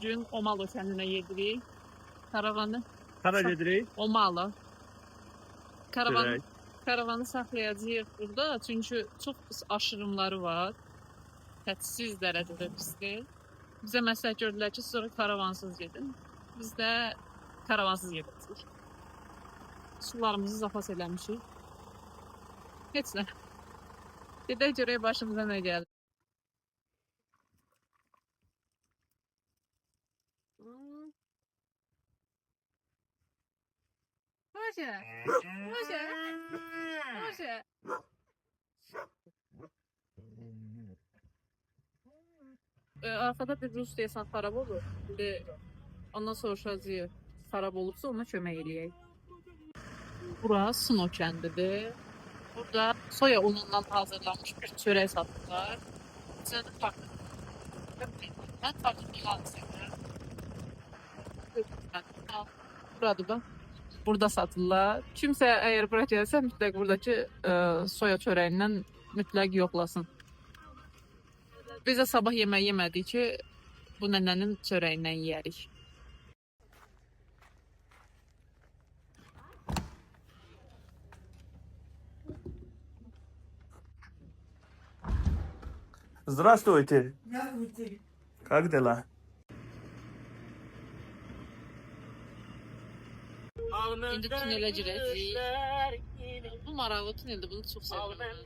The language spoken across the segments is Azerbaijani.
gün Omalo kəndinə gedirik. Karavanı. Hara gedirik? Omalo. Görək. Karavanı saxlayacağıq burada. Çünki çox pis aşırımları var. Hədsiz dərəcədə pisdir. Bizə məsləhət gördülər ki, sonra karavansız gedin. Biz də karavansız gedəcəyik. Sularımızı zapas eləmişik. Heç nə. Gedək görək başımıza nə gəldi. Boże! Boże! Boże! Arkada bir Rus deyəsən xarab olur. Ondan soruşacağıq. Xarab olubsa ona kömək eləyək. Bura Suno kəndidir. Burada soya unundan hazırlanmış bir çörək satırlar. İçində farklı. Mən farklı bir sevirəm. Buradır bax. Burada satırlar. Kimsə əgər bura gəlsə mütləq buradakı soya çörəyindən mütləq yoxlasın. Biz də sabah yemək yemədik ki, bu nənənin çörəyindən yeyərik. Здравствуйте. Здравствуйте. Как дела? İndi tunelə girəcəyik. Bu maraqlı tuneldir, bunu çox sevirəm.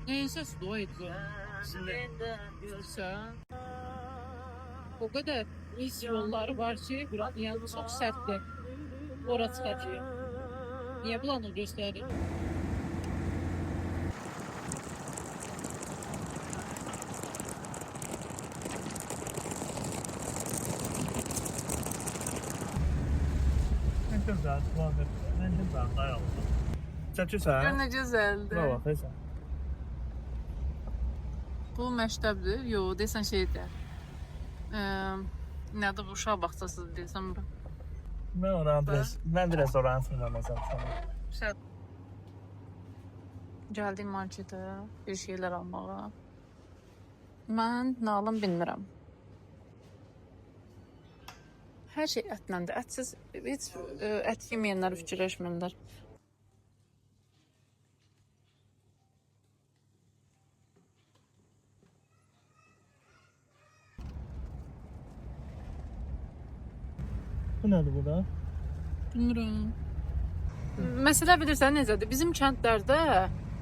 Neyse su doydu. O kadar pis yolları var ki, yani çok sertli. Orası kaçıyor. Niye bulanı gösterir? Ne güzel. Ne güzel. Dayandı. Çəkirsən? Gör nə gözəldir. Buna baxırsan. Bu məktəbdir. Yox, desən şeydir. Nədir bu uşaq bağçasıdır desən bura. Mən biraz oranı sınırlamasam sana. Gəldim marketə bir şeylər almağa. Mən nə alım bilmirəm. Hər şey ətləndir. Ətsiz heç ət yeməyənlər fikirləşmirlər. Bu nədir bu da? Bilmirəm. Məsələ bilirsən necədir? Bizim kəndlərdə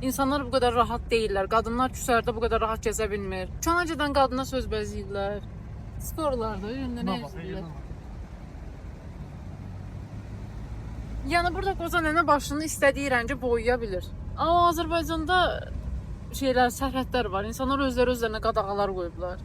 insanlar bu qədər rahat deyirlər. Qadınlar küçələrdə bu qədər rahat gəzə bilmir. Çoxancıdan qadına söz bəzəyirlər. Sporlarda yöndə nə edirlər? Yəni burada qoca nənə başını istədiyi rəngə boyaya bilir. Amma Azərbaycanda sərhədlər var. İnsanlar özlərinə qadağalar qoyublar.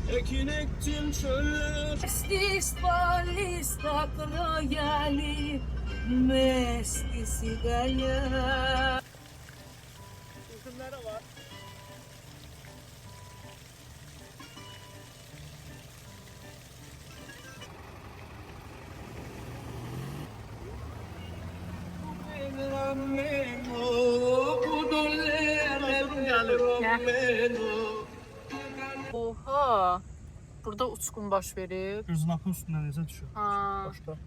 Ekin ektim çöller. İstisbalis aklına gelir. Mestisi gelir. Üzümləri var. Oha! Burada uçqun baş verir. Gözün akın üstündən necə düşür? Ha. Başda.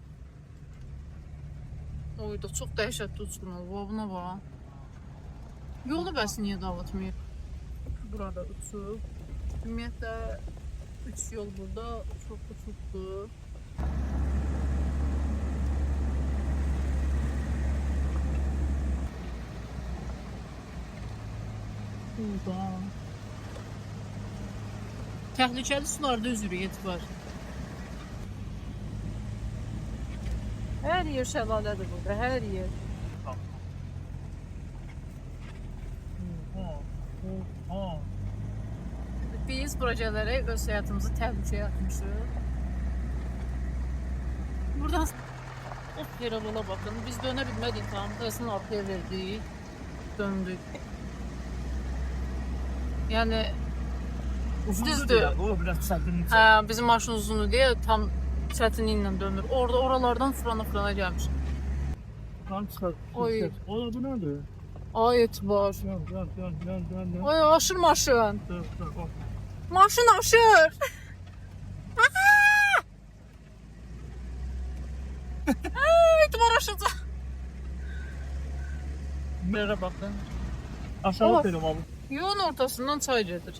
Oyda çox dəhşətli uçqun olub. Buna bax. Yolu bəs niyə dağıtmayıb? Burada uçub. Ümumiyyətlə 3 yol burada çox uçubdur. Burada. Təhlükəli sularda üzürük etibar. Hər yer şəlalədir burada, hər yer. Biz bura gələrək öz həyatımızı təhlükəyə atmışıq. Buradan Yaralıla bakın. Biz dönə bilmədik tam. Tərəsini arkaya verdik. Döndük. Yəni düzdür. O biraz çətinlik. Hə, bizim maşın uzundur deyə tam çətinliklə dönür. Orada oralardan fırana gəlmiş. Tam çıxır. Oy. O bu nədir? Ay etibar. Yan. Ay aşır maşın. Dur. Maşın aşır. Etibar aşacaq. Merə baxın. Aşağı Of. dedim abi. Yolun ortasından çay gedir.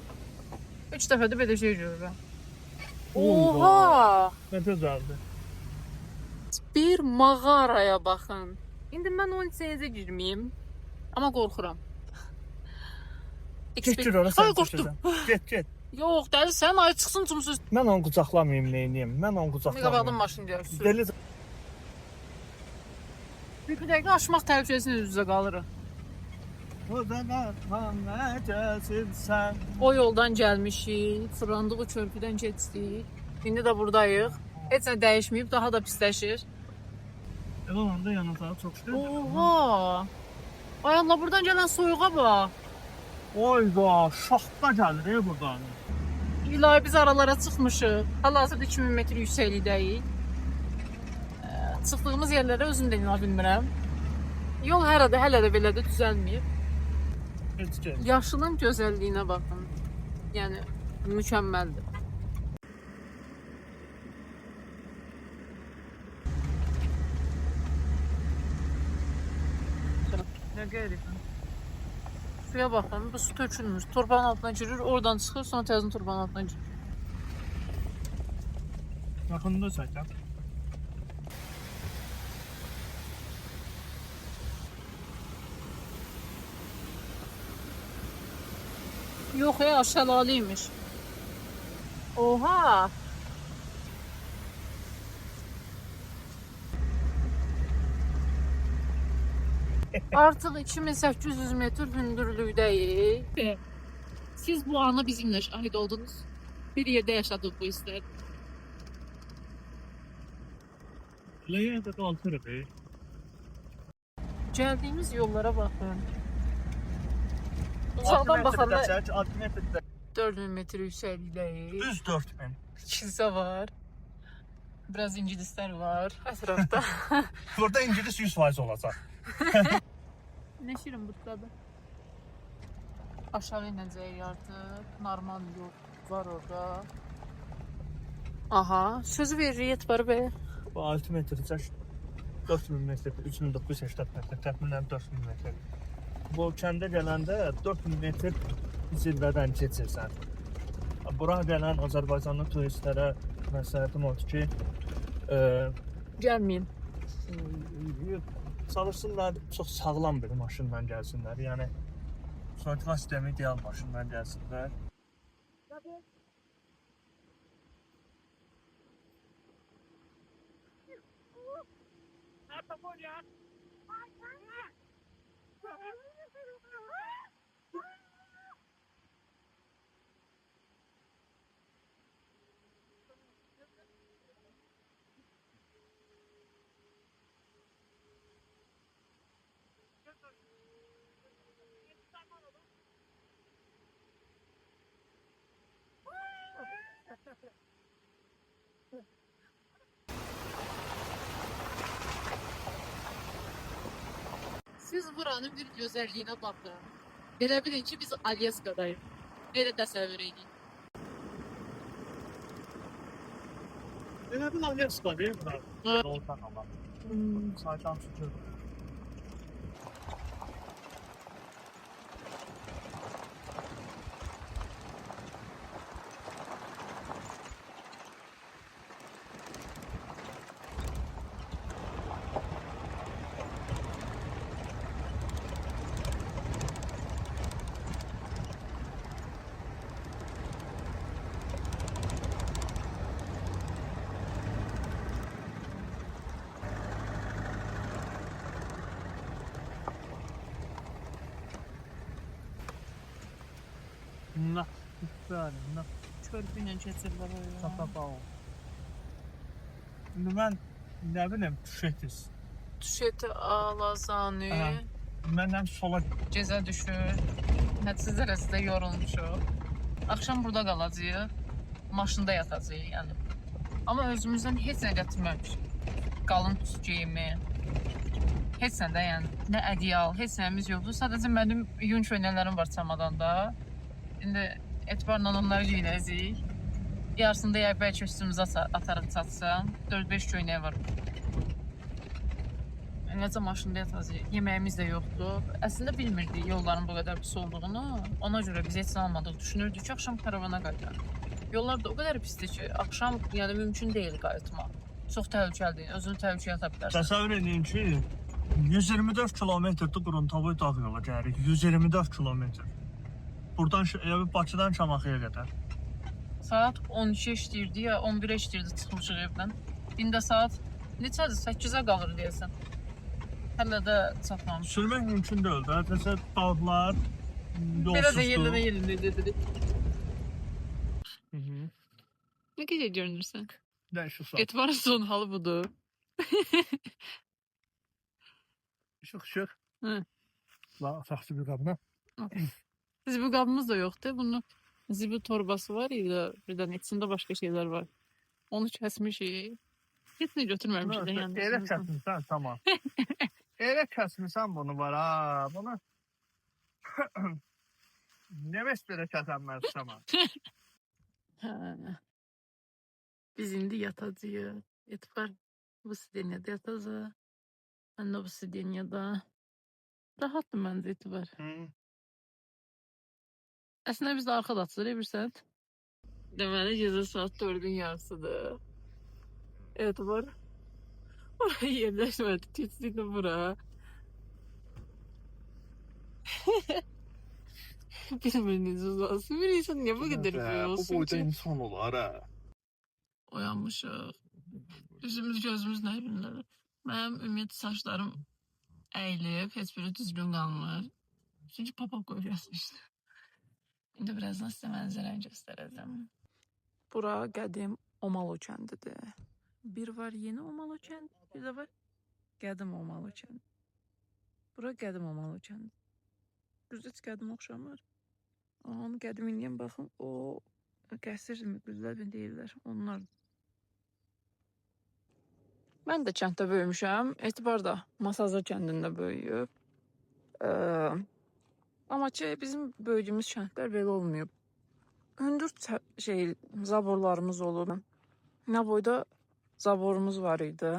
3 dəfədir belə şey görürəm. Oy, Oha! Ne güzeldi. Bir mağaraya baxın. İndi mən onun içinə girməyim. Amma qorxuram. Get ora Ay sən qorxdum. Get. Yox, dəli sən ay çıxsın cümsüz. Mən onu qucaqlamayım, neyniyim? Mən onu Qabaqdan qucaqlamayım. maşın gəlir. Deli Bir dəqiqə aşmaq təhlükəsinin üz-üzə qalırıq. sen. O yoldan gəlmişik, fırlandığı körpüdən keçdik. İndi də buradayıq. Heç nə dəyişməyib, daha da pisləşir. Onun da yanında çok şükür. Oha! Ay Allah, buradan gələn soyuğa bax. Oy da şaxta gəlir buradan. İlahi biz aralara çıxmışıq. Hal-hazırda 2000 metr yüksəklikdəyik. Çıxdığımız yerlərə özüm də inana bilmirəm. Yol hələ də belə də düzəlməyib. Heç gəl. Yaşılın gözəlliyinə baxın. Yəni mükəmməldir. Ne gerek? Suya baxın, bu su tökülmüş. Torpağın altına girir, oradan çıxır, sonra təzədən torpağın altına girir. Yaxında çəkəm. Yox ya, şəlaləymiş. Oha! Artıq 2800 metr hündürlükdəyik. Siz bu anı bizimlə şahid oldunuz. Bir yerdə yaşadıq bu hisslər. Leyə də qalxırıq. Gəldiyimiz yollara baxın. Uzaqdan baxanda 4000 metr yüksəklikdəyik. Düz 4000. Kilsə var. Biraz ingilislər var ətrafda. Burada İngilis 100% olacaq. Nə şirin butladı. Aşağı inəcəyik artıq. Normal yol var orada. Aha, sözü veririk Etibar bəy. Bu 6 metr çək. 4000 metr, 3980 metr, təxminən 4000 metr. Bu kəndə gələndə 4000 metr zirvədən keçirsən. Bura gələn Azərbaycanlı turistlərə məsləhətim odur ki, Gəlməyin. çalışsınlar çox sağlam bir maşınla gəlsinlər. Yəni soyutma sistemi ideal maşınla gəlsinlər. Siz buranın bir gözəlliyinə baxın. Belə bilin ki, biz Alyaskadayıq. Belə təsəvvür edin. Elə bir Alyaska deyil mi? Ha. Olsan ama. Saytan tutuyor. Nah, güzel, nah. Körpü ilə keçirlər oraya. Sağ ol. Şimdi ben ne bileyim Şehtiz. Tuşeti Alazanı. Aha. Məndən sola Cezə düşür. Hədsiz dərəcədə yorulmuşuq. Axşam burada qalacağıq. Maşında yatacağıq yəni. Amma özümüzdən heç nə gətirməmişik. Qalın geyimi. Heç nə də yəni. Nə ədyal, heç nəyimiz yoxdur. Sadəcə mənim yun köynəklərim var çamadanda. İndi etibarla onları geyinəcəyik. Yarısında ya bəlkə üstümüzə atarıq çatsam. 4-5 köynək var. Necə maşında yatacağıq. Yeməyimiz də yoxdur. Əslində bilmirdik yolların bu qədər pis olduğunu. Ona görə biz heç nə almadıq. Düşünürdük ki, axşam karavana qayıdaq. Yollar da o qədər pisdir ki, axşam yəni mümkün deyil qayıtmaq. Çox təhlükəlidir. Özünü təhlükəyə ata bilərsən. təsəvvür edin ki, 124 kilometrdə Quruntovoy dağ yola gəlirik. 124 kilometr. Buradan Bakıdan Şamaxıya qədər. Saat 12 işləyirdi ya 11 işləyirdi çıxmışıq evdən. İndi saat neçədir? 8-ə qalır deyəsən. Hələ də çatmamış. Sürmək mümkün deyil də. Təsəvvür dağlar, Belə də yolsuzluq. yerində dedik. Ne gece görünürsən? Şu saat. Etibarın son halı budur. Işıq. Hı. La, saxsı bir qabına. Zibil qabımız da yoxdur. Bunun zibil torbası var ya, bir də içində başqa şeylər var. Onu kəsmişik. Heç nə götürməmişik də yəni. Elə kəsmirsən, tamam. Elə kəsmirsən bunu var ha. Bunu nə bəs belə kəsənməz tamam. Hə. Biz indi yatacağıq. Etibar bu sideniyada yatacaq. Mən də bu sideniyada. Rahatdır məncə Etibar. Əslində biz də arxada atırıq, bilirsən. Deməli gecə saat 4-ün yarısıdır. Etibar. Oraya yerləşmədi, keçdiyini bura. Bilməyiniz uzansın. Bir insan niyə bu qədər böyük olsun Bu boyda ki? insan olar ha. Oyanmışıq. Üzümüz gözümüz nə bilinir. Mənim ümumiyyətlə saçlarım əyilib, heç biri düzgün qalmır. Çünki papaq qoyub yatmışdı. İndi birazdan sizə mənzərəni göstərəcəm. Bura qədim Omalo kəndidir. Bir var yeni Omalo kəndi, bir də var qədim Omalo kəndi. Bura qədim Omalo kəndi. Düzdür, heç qədim oxşamır. Onu qədimliyin baxın, o qəsr müqbillər deyirlər, onlar. Mən də kənddə böyümüşəm. Etibar da Masazır kəndində böyüyüb. Amma ki, bizim böyüdüyümüz kəndlər belə olmayıb. Hündür zaborlarımız olub. Nə boyda zaborumuz var idi.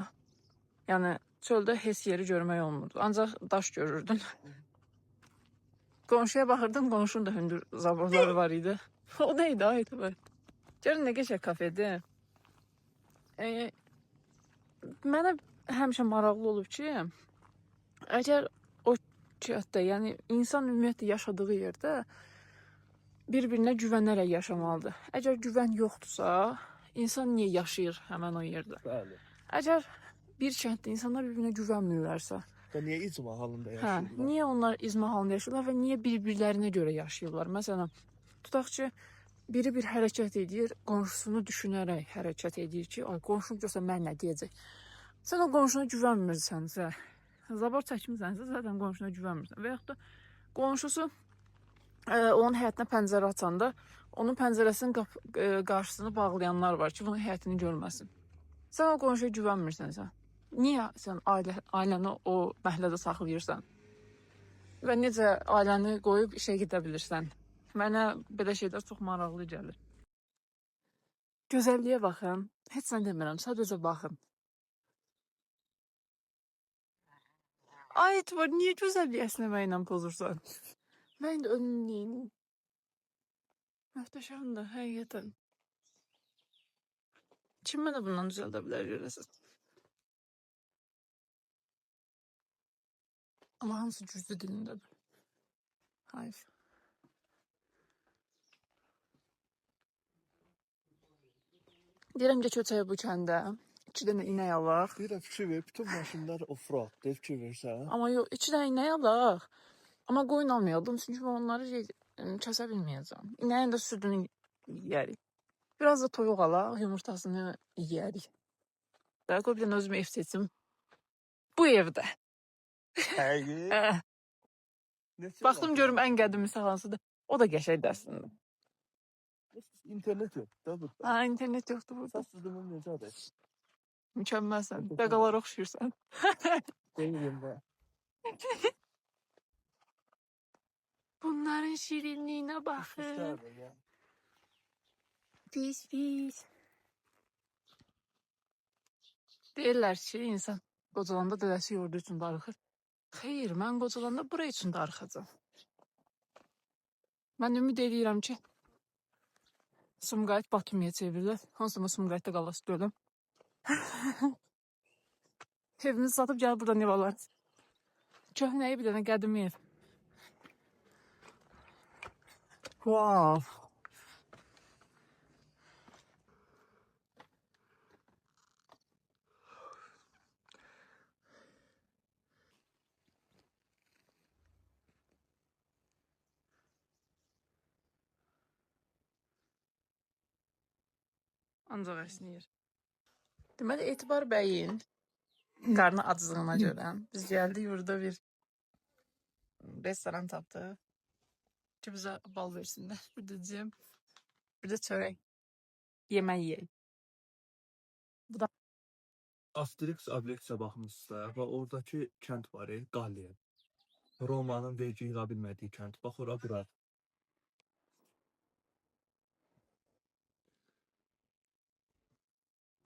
Yəni çöldə heç yeri görmək olmurdu. Ancaq daş görürdün. Qonşuya baxırdın, qonşunun da hündür zaborları var idi. O neydi ha Etibar? Görün nə qəşəng kafedir. Mənə həmişə maraqlı olub ki, əgər o kənddə, yəni insan ümumiyyətlə yaşadığı yerdə bir-birinə güvənərək yaşamalıdır. Əgər güvən yoxdursa, insan niyə yaşayır həmən o yerdə? Bəli. Əgər bir kənddə insanlar bir-birinə güvənmirlərsə, Niyə icma halında yaşayırlar? Niyə onlar icma halında yaşayırlar və niyə bir-birlərinə görə yaşayırlar? Məsələn, tutaq ki, biri bir hərəkət edir, qonşusunu düşünərək hərəkət edir ki, ay qonşum görsə mən nə deyəcək? Sən o qonşuna güvənmirsənsə, zabor çəkmirsənsə, zaten qonşuna güvənmirsən. Və yaxud da qonşusu onun həyətinə pəncərə açanda, onun pəncərəsinin qarşısını bağlayanlar var ki, bunun həyətini görməsin. Sən o qonşuya güvənmirsənsə, niyə sən ailəni o məhəllədə saxlayırsan? Və necə ailəni qoyub işə gedə bilirsən? Mənə belə şeylər çox maraqlı gəlir. Gözəlliyə baxın. Heç nə demirəm, sadəcə baxın. Ay Etibar, niyə gözəlliyi əsnəməklə pozursan? Mən də önlüyüm. Möhtəşəmdir, həqiqətən. Kim mənə bundan düzəldə bilər görəsən? Amma hamısı cüzdü dilindədir. Hayır. Deyirəm ki, köçəyə bu kəndə 2 dənə inək alaq. Bir fikir ver, bütün maşınlar offroad, dev fikir versən. Amma yox, 2 dənə inək alaq. Amma qoyun almayalım, çünki onları kəsə bilməyəcəm. İnəyin də südünü yeyərik. Biraz da toyuq alaq, yumurtasını yeyərik. Daha qoy bir dənə özümə ev seçim. Bu evdə. Həqiqi. Hə. Baxdım görüm ən qədimisi hansıdır. O da qəşəngdir əslində. İnternet yok. Da burada. Ha, internet yoxdur burada. Səs düzümün necədir? Mükəmməlsən. Daqalara oxşuyursan. Deyirəm də. Bunların şirinliyinə baxın. Pis pis. Deyirlər ki, insan qocalanda dədəsi yoğurdu üçün darıxır. Xeyr, mən qocalanda bura üçün darıxacam. Mən ümid edirəm ki, Sumqayıt Batumya çevirilər. Hansıma Sumqayıtda qalası deyiləm. Evimizi satıb gəlib buradan ev alarız. Köhnəyi bir dənə qədim ev. Wow. Ancaq əsniyir. Deməli, Etibar bəyin qarnı aclığına görə biz gəldik burada bir restoran tapdıq ki, bizə bal versinlər. Bir də cem, bir də çörək. Yemək yeyək. Asterix Obelix'e baxmışsa və oradakı kənd var, Galliya. Romanın vergi yığa bilmədiyi kənd. Bax ora bura.